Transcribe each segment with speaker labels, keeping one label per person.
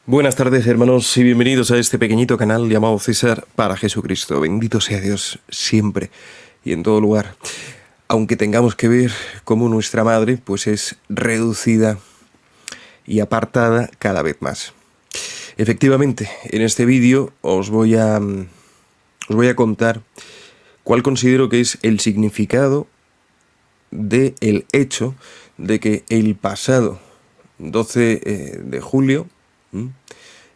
Speaker 1: Buenas tardes, hermanos, y bienvenidos a este pequeñito canal llamado César para Jesucristo. Bendito sea Dios siempre y en todo lugar. Aunque tengamos que ver cómo nuestra madre pues es reducida y apartada cada vez más. Efectivamente, en este vídeo os voy a contar cuál considero que es el significado del hecho de que el pasado 12 de julio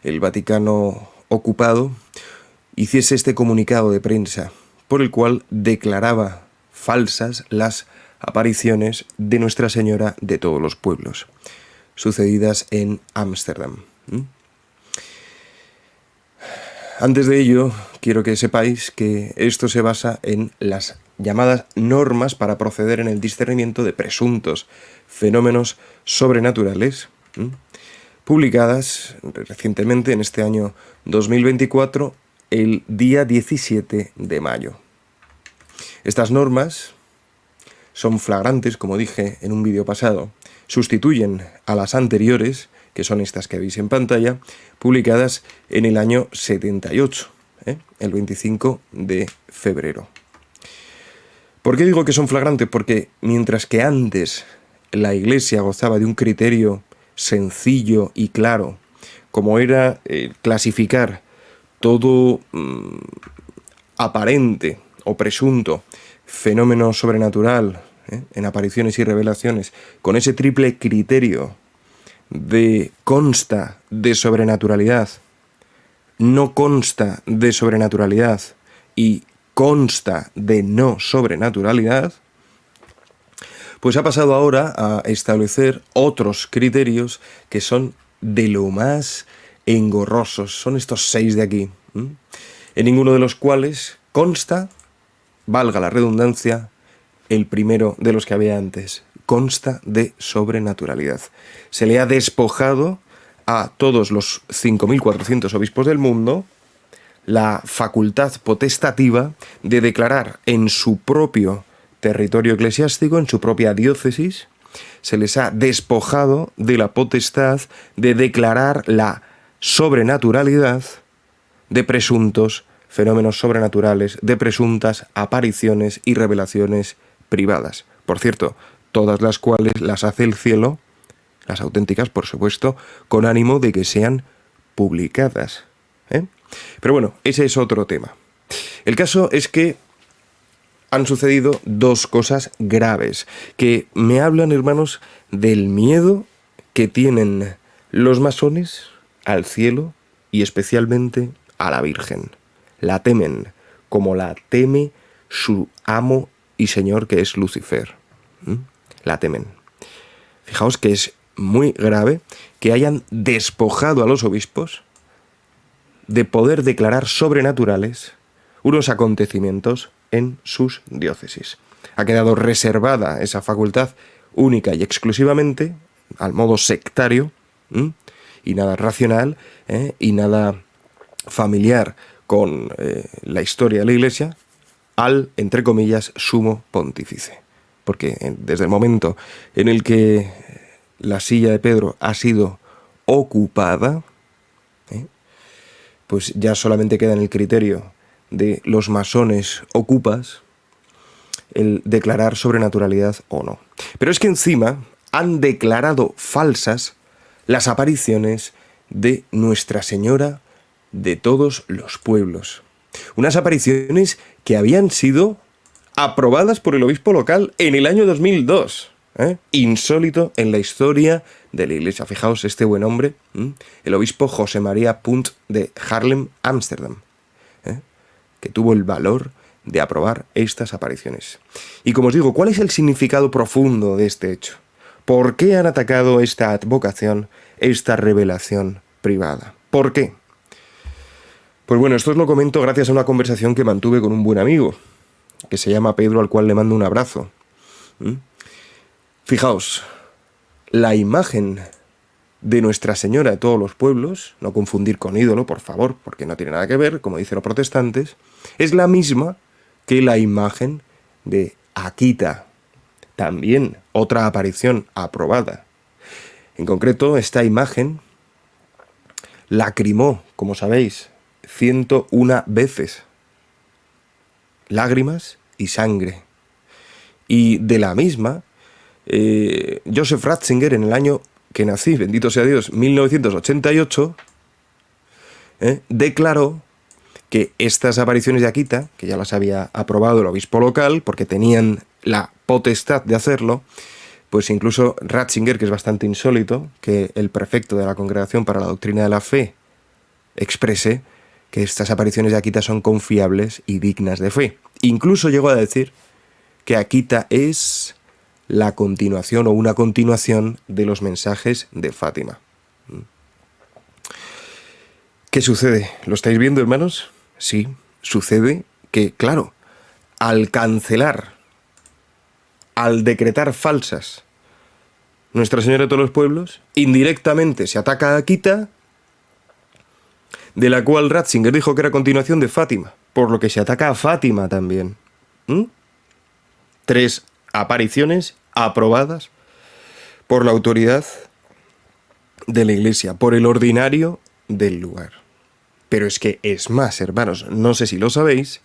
Speaker 1: el Vaticano ocupado hiciese este comunicado de prensa por el cual declaraba falsas las apariciones de Nuestra Señora de todos los pueblos, sucedidas en Ámsterdam. Antes de ello, quiero que sepáis que esto se basa en las llamadas normas para proceder en el discernimiento de presuntos fenómenos sobrenaturales, publicadas recientemente en este año 2024, el día 17 de mayo. Estas normas son flagrantes, como dije en un vídeo pasado, sustituyen a las anteriores, que son estas que veis en pantalla, publicadas en el año 78, el 25 de febrero. ¿Por qué digo que son flagrantes? Porque mientras que antes la Iglesia gozaba de un criterio sencillo y claro, como era clasificar todo aparente o presunto fenómeno sobrenatural en apariciones y revelaciones, con ese triple criterio de consta de sobrenaturalidad, no consta de sobrenaturalidad y consta de no sobrenaturalidad, pues ha pasado ahora a establecer otros criterios que son de lo más engorrosos. Son estos 6 de aquí, en ninguno de los cuales consta, valga la redundancia, el primero de los que había antes, consta de sobrenaturalidad. Se le ha despojado a todos los 5.400 obispos del mundo la facultad potestativa de declarar en su propio territorio eclesiástico, en su propia diócesis, se les ha despojado de la potestad de declarar la sobrenaturalidad de presuntos fenómenos sobrenaturales, de presuntas apariciones y revelaciones privadas. Por cierto, todas las cuales las hace el cielo, las auténticas, por supuesto, con ánimo de que sean publicadas. Pero bueno, ese es otro tema. El caso es que han sucedido dos cosas graves que me hablan, hermanos, del miedo que tienen los masones al cielo y especialmente a la Virgen. La temen como la teme su amo y señor, que es Lucifer. La temen. Fijaos que es muy grave que hayan despojado a los obispos de poder declarar sobrenaturales unos acontecimientos en sus diócesis. Ha quedado reservada esa facultad única y exclusivamente al modo sectario y nada racional y nada familiar con la historia de la Iglesia al, entre comillas, sumo pontífice. Porque desde el momento en el que la silla de Pedro ha sido ocupada, pues ya solamente queda en el criterio de los masones ocupas el declarar sobrenaturalidad o no. Pero es que encima han declarado falsas las apariciones de Nuestra Señora de todos los pueblos. Unas apariciones que habían sido aprobadas por el obispo local en el año 2002. Insólito en la historia de la Iglesia. Fijaos este buen hombre, el obispo José María Punt de Haarlem, Ámsterdam, que tuvo el valor de aprobar estas apariciones. Y como os digo, ¿cuál es el significado profundo de este hecho? ¿Por qué han atacado esta advocación, esta revelación privada? ¿Por qué? Pues bueno, esto os lo comento gracias a una conversación que mantuve con un buen amigo, que se llama Pedro, al cual le mando un abrazo. Fijaos, la imagen de Nuestra Señora de todos los pueblos, no confundir con ídolo, por favor, porque no tiene nada que ver, como dicen los protestantes, es la misma que la imagen de Akita, también otra aparición aprobada. En concreto, esta imagen lacrimó, como sabéis, 101 veces. Lágrimas y sangre. Y de la misma, Joseph Ratzinger, en el año que nací, bendito sea Dios, 1988, declaró que estas apariciones de Akita, que ya las había aprobado el obispo local, porque tenían la potestad de hacerlo, pues incluso Ratzinger, que es bastante insólito, que el prefecto de la Congregación para la Doctrina de la Fe exprese que estas apariciones de Akita son confiables y dignas de fe. Incluso llegó a decir que Akita es la continuación o una continuación de los mensajes de Fátima. ¿Qué sucede? ¿Lo estáis viendo, hermanos? Sí, sucede que, claro, al cancelar, al decretar falsas Nuestra Señora de todos los pueblos, indirectamente se ataca a Akita, de la cual Ratzinger dijo que era continuación de Fátima, por lo que se ataca a Fátima también. 3 apariciones aprobadas por la autoridad de la Iglesia, por el ordinario del lugar. Pero es que es más, hermanos, no sé si lo sabéis,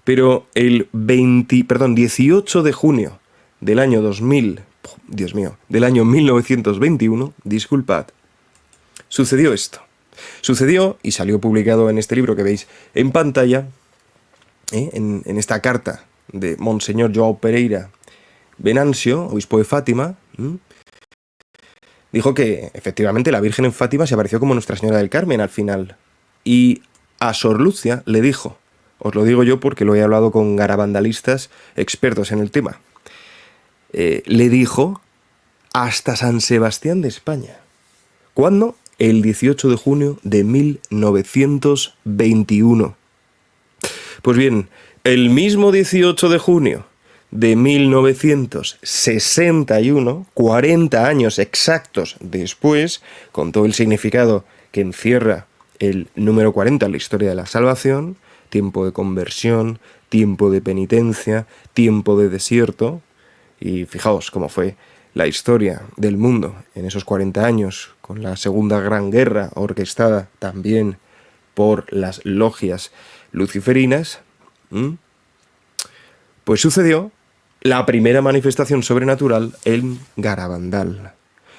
Speaker 1: pero el 18 de junio del año 1921, disculpad, sucedió esto. Sucedió, y salió publicado en este libro que veis en pantalla, en esta carta de Monseñor João Pereira Venancio, obispo de Fátima, dijo que efectivamente la Virgen en Fátima se apareció como Nuestra Señora del Carmen al final. Y a Sor Lucia le dijo, os lo digo yo porque lo he hablado con garabandalistas expertos en el tema, le dijo hasta San Sebastián de España. ¿Cuándo? El 18 de junio de 1921. Pues bien, el mismo 18 de junio de 1961, 40 años exactos después, con todo el significado que encierra el número 40 en la historia de la salvación, tiempo de conversión, tiempo de penitencia, tiempo de desierto, y fijaos cómo fue la historia del mundo en esos 40 años, con la Segunda Gran Guerra orquestada también por las logias luciferinas, pues sucedió la primera manifestación sobrenatural en Garabandal.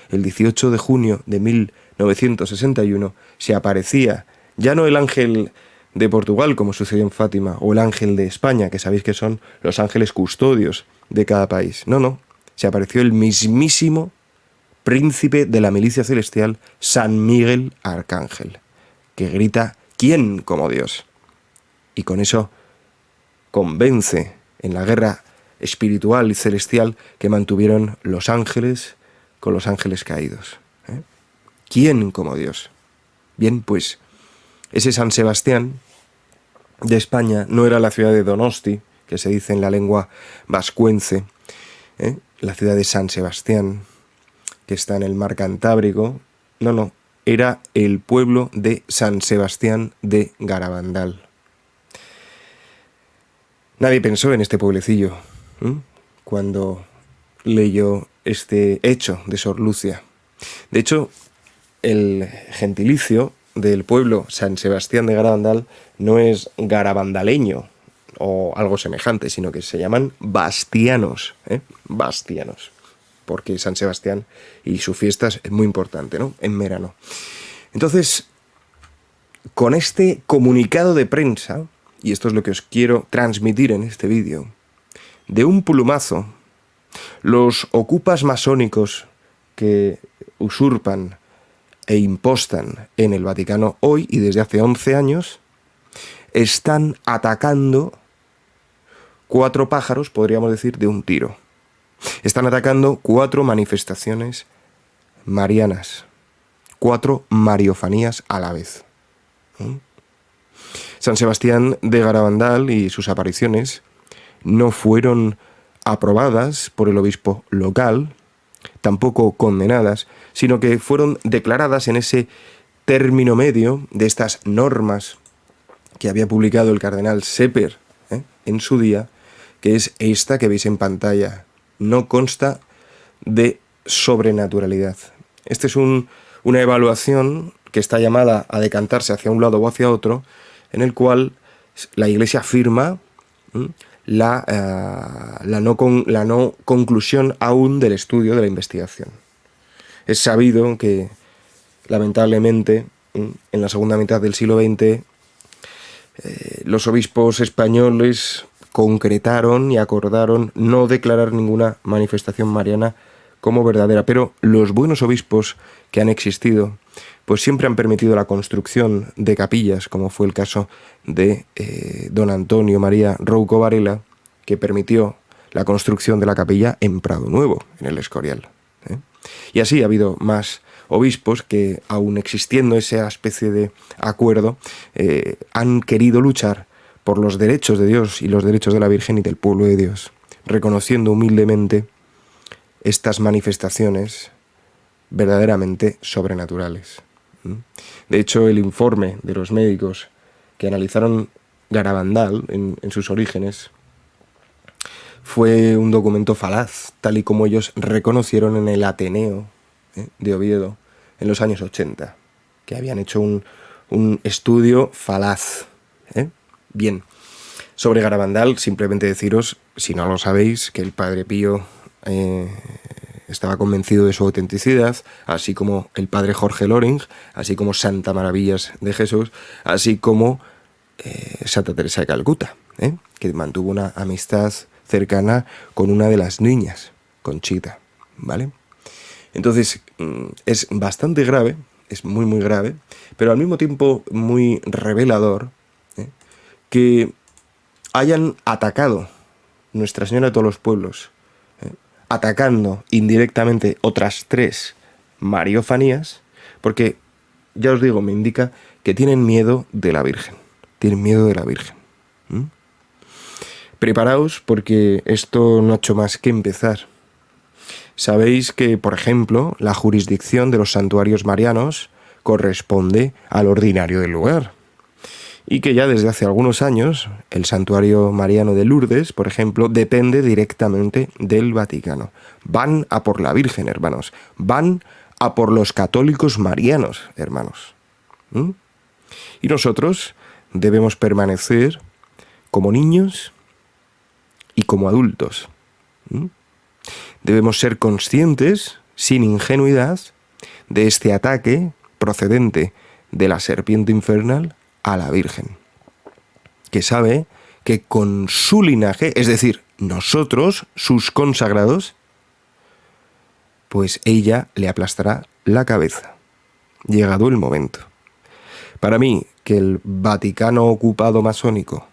Speaker 1: El 18 de junio de 1961 se aparecía ya no el ángel de Portugal, como sucedió en Fátima, o el ángel de España, que sabéis que son los ángeles custodios de cada país. No, se apareció el mismísimo príncipe de la milicia celestial, San Miguel Arcángel, que grita, ¿quién como Dios? Y con eso convence en la guerra espiritual y celestial que mantuvieron los ángeles con los ángeles caídos. ¿Quién como Dios? Bien, pues ese San Sebastián de España no era la ciudad de Donosti, que se dice en la lengua vascuence, la ciudad de San Sebastián, que está en el mar Cantábrico. No, era el pueblo de San Sebastián de Garabandal. Nadie pensó en este pueblecillo cuando leyó este hecho de Sor Lucia. De hecho, el gentilicio del pueblo San Sebastián de Garabandal no es garabandaleño o algo semejante, sino que se llaman bastianos, bastianos, porque San Sebastián y su fiesta es muy importante, ¿no? En verano. Entonces, con este comunicado de prensa, y esto es lo que os quiero transmitir en este vídeo, de un plumazo, los ocupas masónicos que usurpan e impostan en el Vaticano hoy y desde hace 11 años, están atacando 4 pájaros, podríamos decir, de un tiro. Están atacando 4 manifestaciones marianas, 4 mariofanías a la vez. San Sebastián de Garabandal y sus apariciones no fueron aprobadas por el obispo local, tampoco condenadas, sino que fueron declaradas en ese término medio de estas normas que había publicado el cardenal Sepper en su día, que es esta que veis en pantalla. No consta de sobrenaturalidad. Esta es una evaluación que está llamada a decantarse hacia un lado o hacia otro, en el cual la Iglesia afirma la no conclusión aún del estudio de la investigación. Es sabido que, lamentablemente, en la segunda mitad del siglo XX, los obispos españoles concretaron y acordaron no declarar ninguna manifestación mariana como verdadera, pero los buenos obispos que han existido pues siempre han permitido la construcción de capillas, como fue el caso de don Antonio María Rouco Varela, que permitió la construcción de la capilla en Prado Nuevo, en el Escorial. Y así ha habido más obispos que, aun existiendo esa especie de acuerdo, han querido luchar por los derechos de Dios y los derechos de la Virgen y del pueblo de Dios, reconociendo humildemente estas manifestaciones verdaderamente sobrenaturales. De hecho, el informe de los médicos que analizaron Garabandal en sus orígenes fue un documento falaz, tal y como ellos reconocieron en el Ateneo de Oviedo en los años 80, que habían hecho un estudio falaz. Bien, sobre Garabandal, simplemente deciros, si no lo sabéis, que el Padre Pío estaba convencido de su autenticidad, así como el Padre Jorge Loring, así como Santa Maravillas de Jesús, así como Santa Teresa de Calcuta, que mantuvo una amistad cercana con una de las niñas, Conchita, ¿vale? Entonces, es bastante grave, es muy muy grave, pero al mismo tiempo muy revelador, que hayan atacado Nuestra Señora de todos los pueblos, atacando indirectamente otras 3 mariofanías, porque, ya os digo, me indica que tienen miedo de la Virgen. Tienen miedo de la Virgen. Preparaos, porque esto no ha hecho más que empezar. Sabéis que, por ejemplo, la jurisdicción de los santuarios marianos corresponde al ordinario del lugar. Y que ya desde hace algunos años el santuario mariano de Lourdes, por ejemplo, depende directamente del Vaticano. Van a por la Virgen, hermanos. Van a por los católicos marianos, hermanos. Y nosotros debemos permanecer como niños y como adultos. Debemos ser conscientes, sin ingenuidad, de este ataque procedente de la serpiente infernal a la Virgen, que sabe que con su linaje, es decir, nosotros, sus consagrados, pues ella le aplastará la cabeza, llegado el momento. Para mí, que el Vaticano ocupado masónico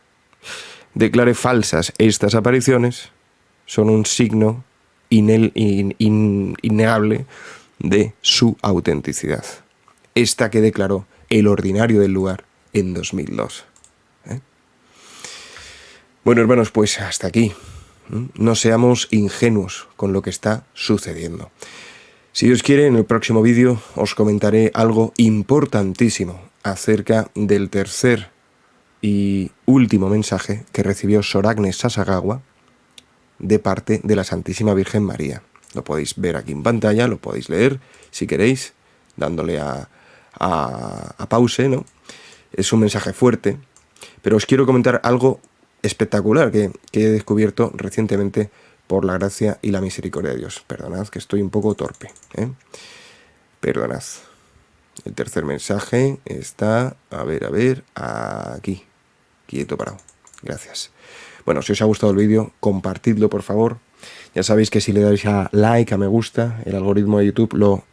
Speaker 1: declare falsas estas apariciones son un signo innegable de su autenticidad. Esta que declaró el ordinario del lugar en 2002. Bueno, hermanos, pues hasta aquí. No seamos ingenuos con lo que está sucediendo. Si Dios quiere, en el próximo vídeo os comentaré algo importantísimo acerca del tercer y último mensaje que recibió Sor Agnes Sasagawa de parte de la Santísima Virgen María. Lo podéis ver aquí en pantalla, lo podéis leer si queréis, dándole a pause, ¿no? Es un mensaje fuerte, pero os quiero comentar algo espectacular que he descubierto recientemente por la gracia y la misericordia de Dios. Perdonad que estoy un poco torpe, Perdonad. El tercer mensaje está, a ver, aquí, quieto parado. Gracias. Bueno, si os ha gustado el vídeo, compartidlo, por favor. Ya sabéis que si le dais a like, a me gusta, el algoritmo de YouTube lo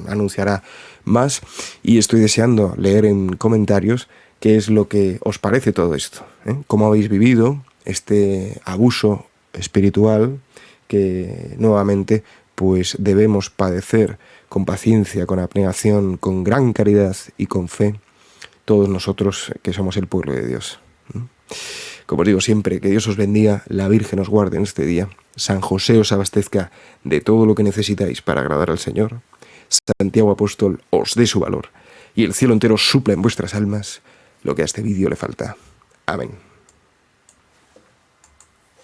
Speaker 1: anunciará más, y estoy deseando leer en comentarios qué es lo que os parece todo esto, cómo habéis vivido este abuso espiritual que nuevamente pues debemos padecer con paciencia, con abnegación, con gran caridad y con fe, todos nosotros que somos el pueblo de Dios. Como os digo siempre, que Dios os bendiga, la Virgen os guarde en este día, San José os abastezca de todo lo que necesitáis para agradar al Señor, Santiago Apóstol os dé su valor y el cielo entero supla en vuestras almas lo que a este vídeo le falta. Amén.